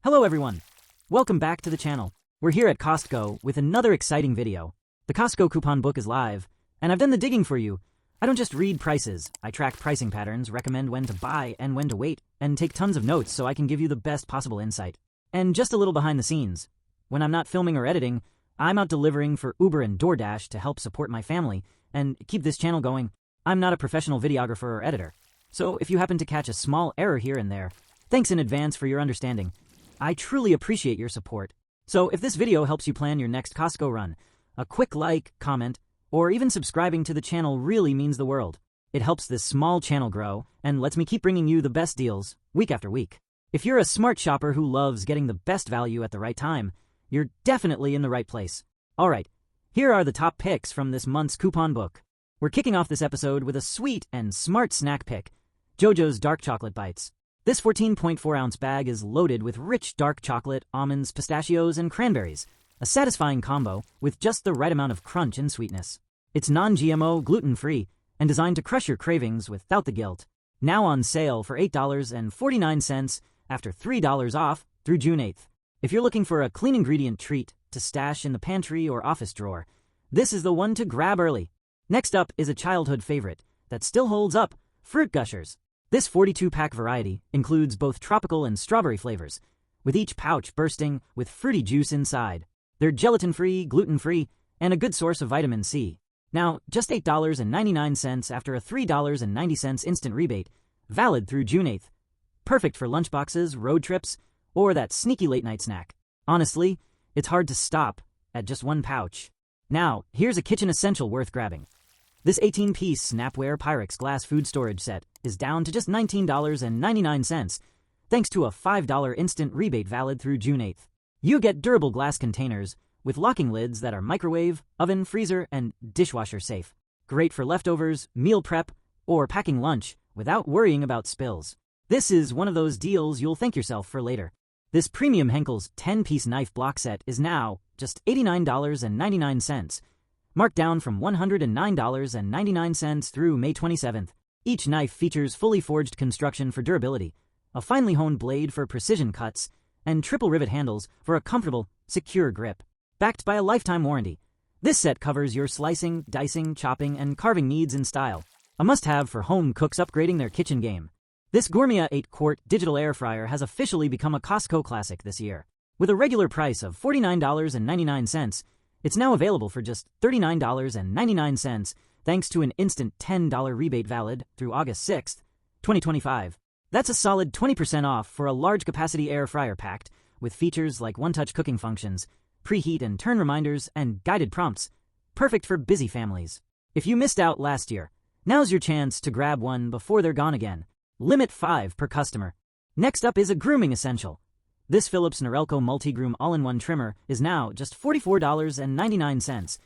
Hello everyone! Welcome back to the channel. We're here at Costco with another exciting video. The Costco coupon book is live, and I've done the digging for you. I don't just read prices, I track pricing patterns, recommend when to buy and when to wait, and take tons of notes so I can give you the best possible insight. And just a little behind the scenes. When I'm not filming or editing, I'm out delivering for Uber and DoorDash to help support my family and keep this channel going. I'm not a professional videographer or editor, so if you happen to catch a small error here and there, thanks in advance for your understanding. I truly appreciate your support. So if this video helps you plan your next Costco run, a quick like, comment, or even subscribing to the channel really means the world. It helps this small channel grow and lets me keep bringing you the best deals week after week. If you're a smart shopper who loves getting the best value at the right time, you're definitely in the right place. Alright, here are the top picks from this month's coupon book. We're kicking off this episode with a sweet and smart snack pick, JoJo's Dark Chocolate Bites. This 14.4-ounce bag is loaded with rich dark chocolate, almonds, pistachios, and cranberries, a satisfying combo with just the right amount of crunch and sweetness. It's non-GMO, gluten-free, and designed to crush your cravings without the guilt. Now on sale for $8.49 after $3 off through June 8th. If you're looking for a clean ingredient treat to stash in the pantry or office drawer, this is the one to grab early. Next up is a childhood favorite that still holds up, Fruit Gushers. This 42-pack variety includes both tropical and strawberry flavors, with each pouch bursting with fruity juice inside. They're gelatin-free, gluten-free, and a good source of vitamin C. Now, just $8.99 after a $3.90 instant rebate, valid through June 8th. Perfect for lunchboxes, road trips, or that sneaky late-night snack. Honestly, it's hard to stop at just one pouch. Now, here's a kitchen essential worth grabbing. This 18-piece Snapware Pyrex glass food storage set is down to just $19.99, thanks to a $5 instant rebate valid through June 8th. You get durable glass containers with locking lids that are microwave, oven, freezer, and dishwasher safe. Great for leftovers, meal prep, or packing lunch without worrying about spills. This is one of those deals you'll thank yourself for later. This premium Henkel's 10-piece knife block set is now just $89.99, marked down from $109.99 through May 27th. Each knife features fully forged construction for durability, a finely honed blade for precision cuts, and triple rivet handles for a comfortable, secure grip. Backed by a lifetime warranty, this set covers your slicing, dicing, chopping, and carving needs in style. A must-have for home cooks upgrading their kitchen game. This Gourmet 8-quart digital air fryer has officially become a Costco classic this year. With a regular price of $49.99, it's now available for just $39.99 thanks to an instant $10 rebate valid through August 6th, 2025. That's a solid 20% off for a large capacity air fryer packed with features like one-touch cooking functions, preheat and turn reminders, and guided prompts. Perfect for busy families. If you missed out last year, now's your chance to grab one before they're gone again. Limit 5 per customer. Next up is a grooming essential. This Philips Norelco Multi-Groom All-in-One Trimmer is now just $44.99,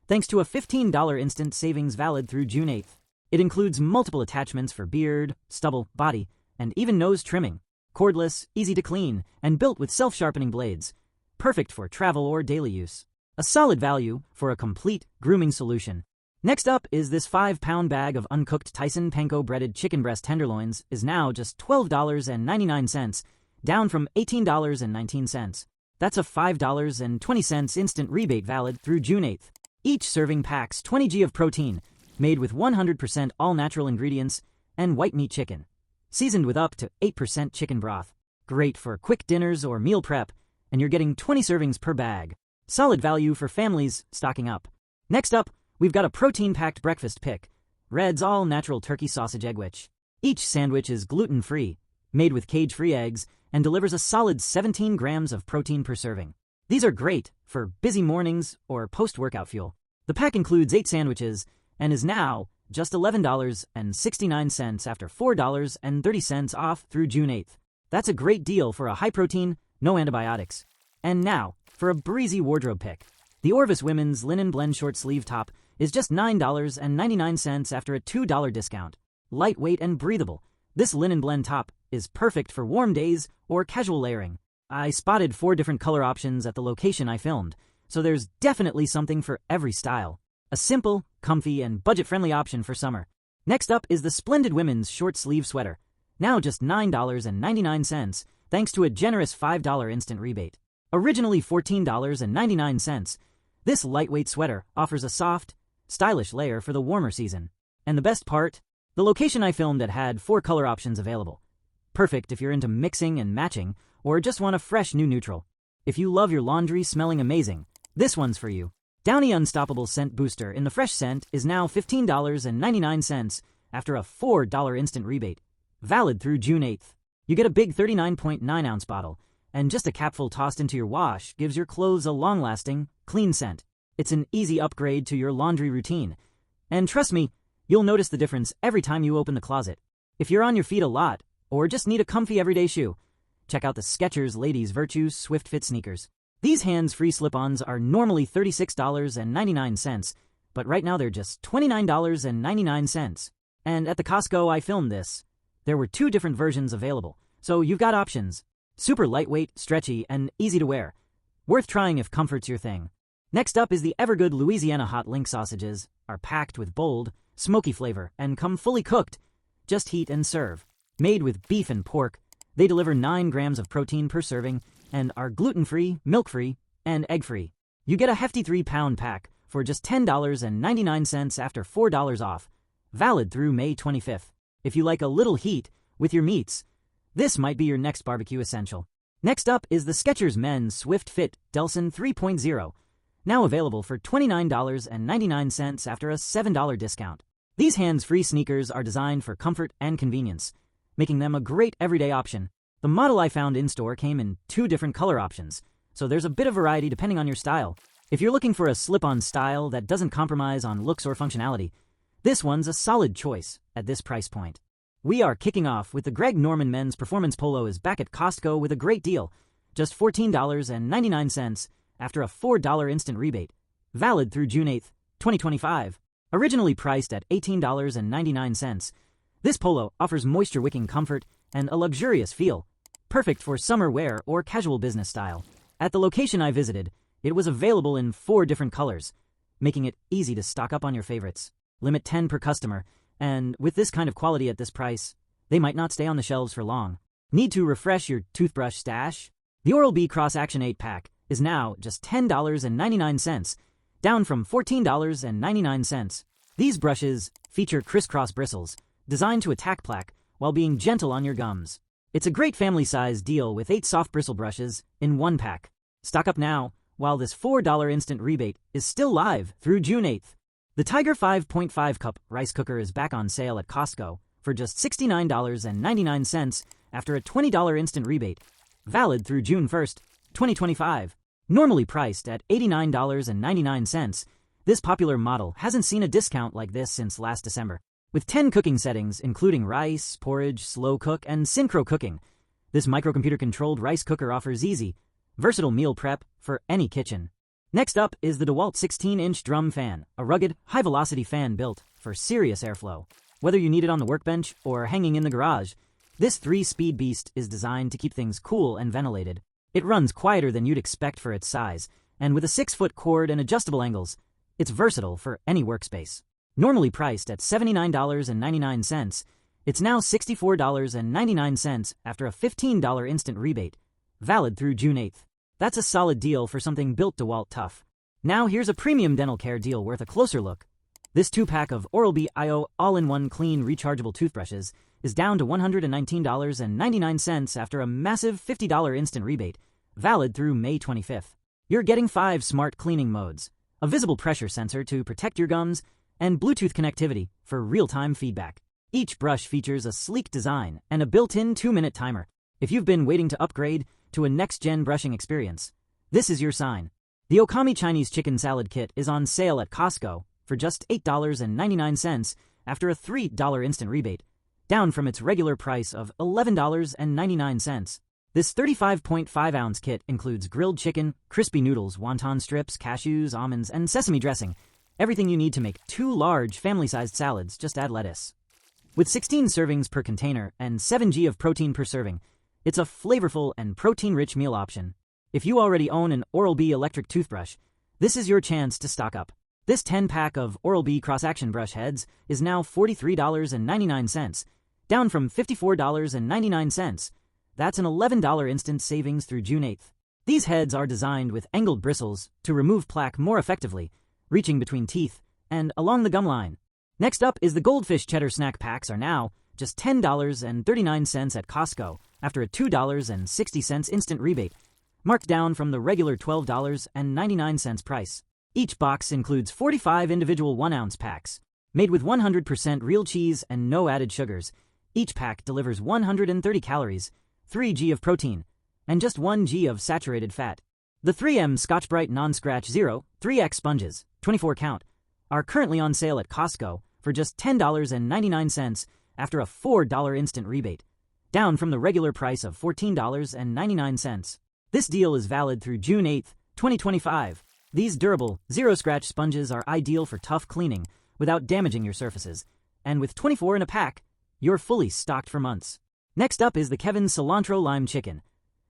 thanks to a $15 instant savings valid through June 8th. It includes multiple attachments for beard, stubble, body, and even nose trimming. Cordless, easy to clean, and built with self-sharpening blades. Perfect for travel or daily use. A solid value for a complete grooming solution. Next up is this 5-pound bag of uncooked Tyson panko breaded chicken breast tenderloins is now just $12.99, down from $18.19. That's a $5.20 instant rebate valid through June 8th. Each serving packs 20 g of protein, made with 100% all-natural ingredients and white meat chicken, seasoned with up to 8% chicken broth. Great for quick dinners or meal prep, and you're getting 20 servings per bag. Solid value for families stocking up. Next up, we've got a protein-packed breakfast pick, Red's all-natural turkey sausage egg-wich. Each sandwich is gluten-free, made with cage-free eggs, and delivers a solid 17 grams of protein per serving. These are great for busy mornings or post-workout fuel. The pack includes 8 sandwiches and is now just $11.69 after $4.30 off through June 8th. That's a great deal for a high-protein, no antibiotics. And now, for a breezy wardrobe pick. The Orvis Women's Linen Blend Short Sleeve Top is just $9.99 after a $2 discount. Lightweight and breathable, this linen blend top is perfect for warm days or casual layering. I spotted 4 different color options at the location I filmed, so there's definitely something for every style. A simple, comfy, and budget-friendly option for summer. Next up is the Splendid Women's Short Sleeve Sweater, now just $9.99, thanks to a generous $5 instant rebate. Originally $14.99, this lightweight sweater offers a soft, stylish layer for the warmer season. And the best part? The location I filmed at had 4 color options available. Perfect if you're into mixing and matching, or just want a fresh new neutral. If you love your laundry smelling amazing, this one's for you. Downy Unstoppable Scent Booster in the fresh scent is now $15.99 after a $4 instant rebate, valid through June 8th. You get a big 39.9-ounce bottle, and just a capful tossed into your wash gives your clothes a long-lasting, clean scent. It's an easy upgrade to your laundry routine. And trust me, you'll notice the difference every time you open the closet. If you're on your feet a lot, or just need a comfy everyday shoe, check out the Skechers Ladies Virtue Swift Fit sneakers. These hands-free slip-ons are normally $36.99, but right now they're just $29.99. And at the Costco I filmed this, there were 2 different versions available, so you've got options. Super lightweight, stretchy, and easy to wear. Worth trying if comfort's your thing. Next up is the Evergood Louisiana Hot Link sausages, are packed with bold, smoky flavor, and come fully cooked. Just heat and serve. Made with beef and pork, they deliver 9 grams of protein per serving and are gluten-free, milk-free, and egg-free. You get a hefty 3-pound pack for just $10.99 after $4 off, valid through May 25th. If you like a little heat with your meats, this might be your next barbecue essential. Next up is the Skechers Men's Swift Fit Delson 3.0, now available for $29.99 after a $7 discount. These hands-free sneakers are designed for comfort and convenience, making them a great everyday option. The model I found in-store came in 2 different color options, so there's a bit of variety depending on your style. If you're looking for a slip-on style that doesn't compromise on looks or functionality, this one's a solid choice at this price point. We are kicking off with the Greg Norman Men's Performance Polo is back at Costco with a great deal, just $14.99 after a $4 instant rebate, valid through June 8th, 2025. Originally priced at $18.99, this polo offers moisture-wicking comfort and a luxurious feel, perfect for summer wear or casual business style. At the location I visited, it was available in 4 different colors, making it easy to stock up on your favorites. Limit 10 per customer, and with this kind of quality at this price, they might not stay on the shelves for long. Need to refresh your toothbrush stash? The Oral-B Cross Action 8-pack is now just $10.99, down from $14.99. These brushes feature crisscross bristles, designed to attack plaque while being gentle on your gums. It's a great family-size deal with 8 soft bristle brushes in 1 pack. Stock up now, while this $4 instant rebate is still live through June 8th. The Tiger 5.5 Cup Rice Cooker is back on sale at Costco for just $69.99 after a $20 instant rebate, valid through June 1st, 2025. Normally priced at $89.99, this popular model hasn't seen a discount like this since last December. With 10 cooking settings, including rice, porridge, slow cook, and synchro cooking, this microcomputer-controlled rice cooker offers easy, versatile meal prep for any kitchen. Next up is the DeWalt 16-inch drum fan, a rugged, high-velocity fan built for serious airflow. Whether you need it on the workbench or hanging in the garage, this 3-speed beast is designed to keep things cool and ventilated. It runs quieter than you'd expect for its size, and with a 6-foot cord and adjustable angles, it's versatile for any workspace. Normally priced at $79.99, it's now $64.99 after a $15 instant rebate, valid through June 8th. That's a solid deal for something built DeWalt tough. Now here's a premium dental care deal worth a closer look. This 2-pack of Oral-B iO all-in-one clean rechargeable toothbrushes is down to $119.99 after a massive $50 instant rebate, valid through May 25th. You're getting 5 smart cleaning modes, a visible pressure sensor to protect your gums, and Bluetooth connectivity for real-time feedback. Each brush features a sleek design and a built-in 2-minute timer. If you've been waiting to upgrade to a next-gen brushing experience, this is your sign. The Okami Chinese Chicken Salad Kit is on sale at Costco for just $8.99 after a $3 instant rebate, down from its regular price of $11.99. This 35.5-ounce kit includes grilled chicken, crispy noodles, wonton strips, cashews, almonds, and sesame dressing. Everything you need to make 2 large family-sized salads, just add lettuce. With 16 servings per container and 7 g of protein per serving, it's a flavorful and protein-rich meal option. If you already own an Oral-B electric toothbrush, this is your chance to stock up. This 10-pack of Oral-B cross-action brush heads is now $43.99, down from $54.99. That's an $11 instant savings through June 8th. These heads are designed with angled bristles to remove plaque more effectively, reaching between teeth and along the gum line. Next up is the Goldfish Cheddar Snack Packs are now just $10.39 at Costco after a $2.60 instant rebate, marked down from the regular $12.99 price. Each box includes 45 individual 1-ounce packs. Made with 100% real cheese and no added sugars, each pack delivers 130 calories, 3 g of protein, and just 1 g of saturated fat. The 3M Scotch-Brite Non-Scratch Zero 3X sponges, 24 count, are currently on sale at Costco for just $10.99 after a $4 instant rebate, down from the regular price of $14.99. This deal is valid through June 8, 2025. These durable, zero-scratch sponges are ideal for tough cleaning without damaging your surfaces, and with 24 in a pack, you're fully stocked for months. Next up is the Kevin's Cilantro Lime Chicken,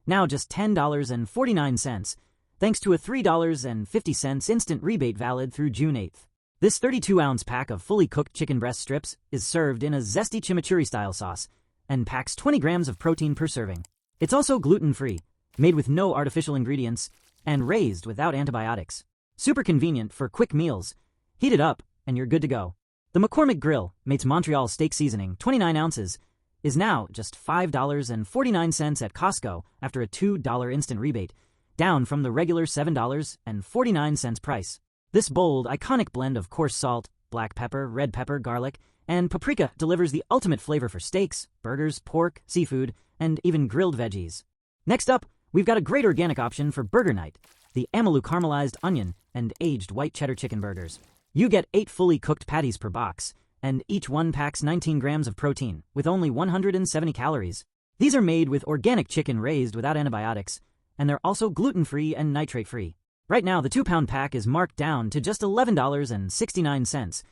now just $10.49, thanks to a $3.50 instant rebate valid through June 8th. This 32-ounce pack of fully cooked chicken breast strips is served in a zesty chimichurri-style sauce and packs 20 grams of protein per serving. It's also gluten-free, made with no artificial ingredients, and raised without antibiotics. Super convenient for quick meals. Heat it up, and you're good to go. The McCormick Grill Mates Montreal Steak Seasoning, 29 ounces, is now just $5.49 at Costco after a $2 instant rebate, down from the regular $7.49 price. This bold, iconic blend of coarse salt, black pepper, red pepper, garlic, and paprika delivers the ultimate flavor for steaks, burgers, pork, seafood, and even grilled veggies. Next up, we've got a great organic option for burger night, the Amalu caramelized onion and aged white cheddar chicken burgers. You get 8 fully cooked patties per box, and each one packs 19 grams of protein with only 170 calories. These are made with organic chicken raised without antibiotics, and they're also gluten-free and nitrate-free. Right now, the 2-pound pack is marked down to just $11.69,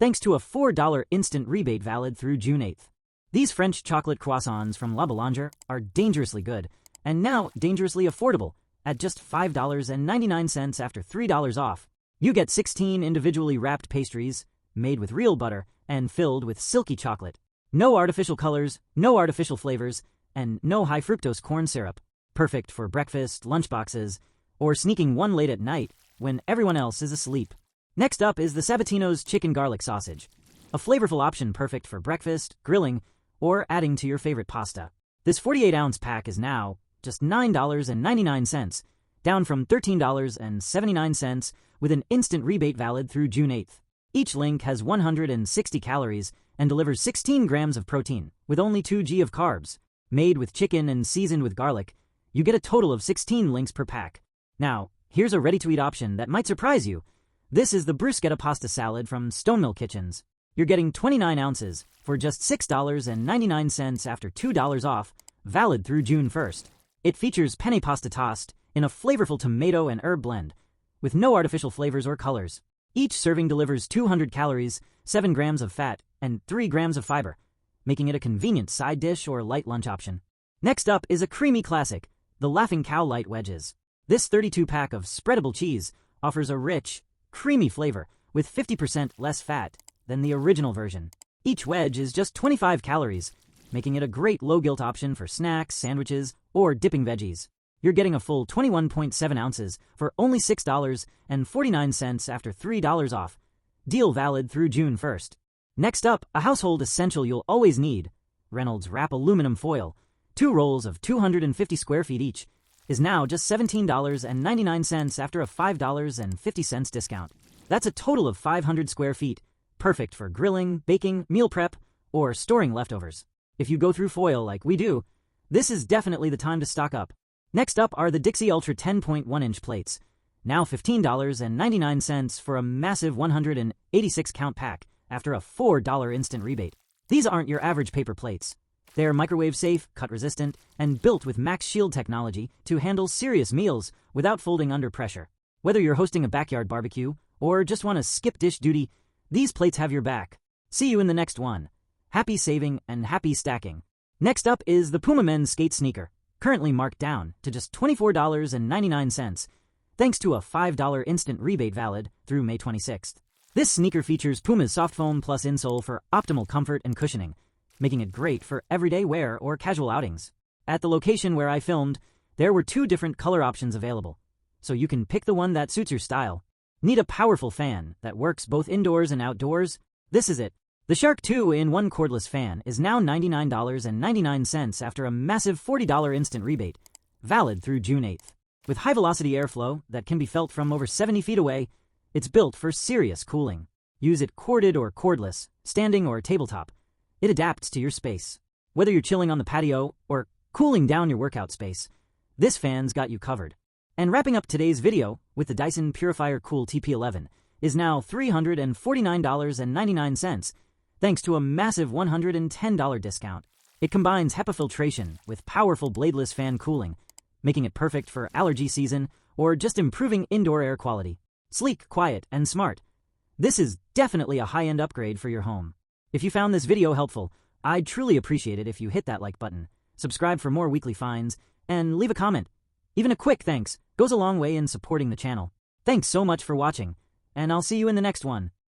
thanks to a $4 instant rebate valid through June 8th. These French chocolate croissants from La Boulanger are dangerously good, and now dangerously affordable, at just $5.99 after $3 off. You get 16 individually wrapped pastries, made with real butter, and filled with silky chocolate. No artificial colors, no artificial flavors, and no high fructose corn syrup. Perfect for breakfast, lunchboxes, or sneaking one late at night when everyone else is asleep. Next up is the Sabatino's Chicken Garlic Sausage, a flavorful option perfect for breakfast, grilling, or adding to your favorite pasta. This 48-ounce pack is now just $9.99, down from $13.79 with an instant rebate valid through June 8th. Each link has 160 calories and delivers 16 grams of protein with only 2 g of carbs. Made with chicken and seasoned with garlic, you get a total of 16 links per pack. Now, here's a ready-to-eat option that might surprise you. This is the bruschetta pasta salad from Stonemill Kitchens. You're getting 29 ounces for just $6.99 after $2 off, valid through June 1st. It features penne pasta tossed in a flavorful tomato and herb blend, with no artificial flavors or colors. Each serving delivers 200 calories, 7 grams of fat, and 3 grams of fiber, making it a convenient side dish or light lunch option. Next up is a creamy classic, the Laughing Cow Light Wedges. This 32-pack of spreadable cheese offers a rich, creamy flavor with 50% less fat than the original version. Each wedge is just 25 calories, making it a great low-guilt option for snacks, sandwiches, or dipping veggies. You're getting a full 21.7 ounces for only $6.49 after $3 off. Deal valid through June 1st. Next up, a household essential you'll always need, Reynolds Wrap Aluminum Foil, 2 rolls of 250 square feet each, is now just $17.99 after a $5.50 discount. That's a total of 500 square feet, perfect for grilling, baking, meal prep, or storing leftovers. If you go through foil like we do, this is definitely the time to stock up. Next up are the Dixie Ultra 10.1-inch plates, now $15.99 for a massive 186-count pack after a $4 instant rebate. These aren't your average paper plates. They're microwave-safe, cut-resistant, and built with Max Shield technology to handle serious meals without folding under pressure. Whether you're hosting a backyard barbecue or just want to skip dish duty, these plates have your back. See you in the next one. Happy saving and happy stacking. Next up is the Puma Men's Skate Sneaker, currently marked down to just $24.99, thanks to a $5 instant rebate valid through May 26th. This sneaker features Puma's Soft Foam Plus insole for optimal comfort and cushioning, making it great for everyday wear or casual outings. At the location where I filmed, there were 2 different color options available, so you can pick the one that suits your style. Need a powerful fan that works both indoors and outdoors? This is it. The Shark 2-in-1 cordless fan is now $99.99 after a massive $40 instant rebate, valid through June 8th. With high-velocity airflow that can be felt from over 70 feet away, it's built for serious cooling. Use it corded or cordless, standing or tabletop. It adapts to your space. Whether you're chilling on the patio or cooling down your workout space, this fan's got you covered. And wrapping up today's video with the Dyson Purifier Cool TP11 is now $349.99, thanks to a massive $110 discount. It combines HEPA filtration with powerful bladeless fan cooling, making it perfect for allergy season or just improving indoor air quality. Sleek, quiet, and smart. This is definitely a high-end upgrade for your home. If you found this video helpful, I'd truly appreciate it if you hit that like button, subscribe for more weekly finds, and leave a comment. Even a quick thanks goes a long way in supporting the channel. Thanks so much for watching, and I'll see you in the next one.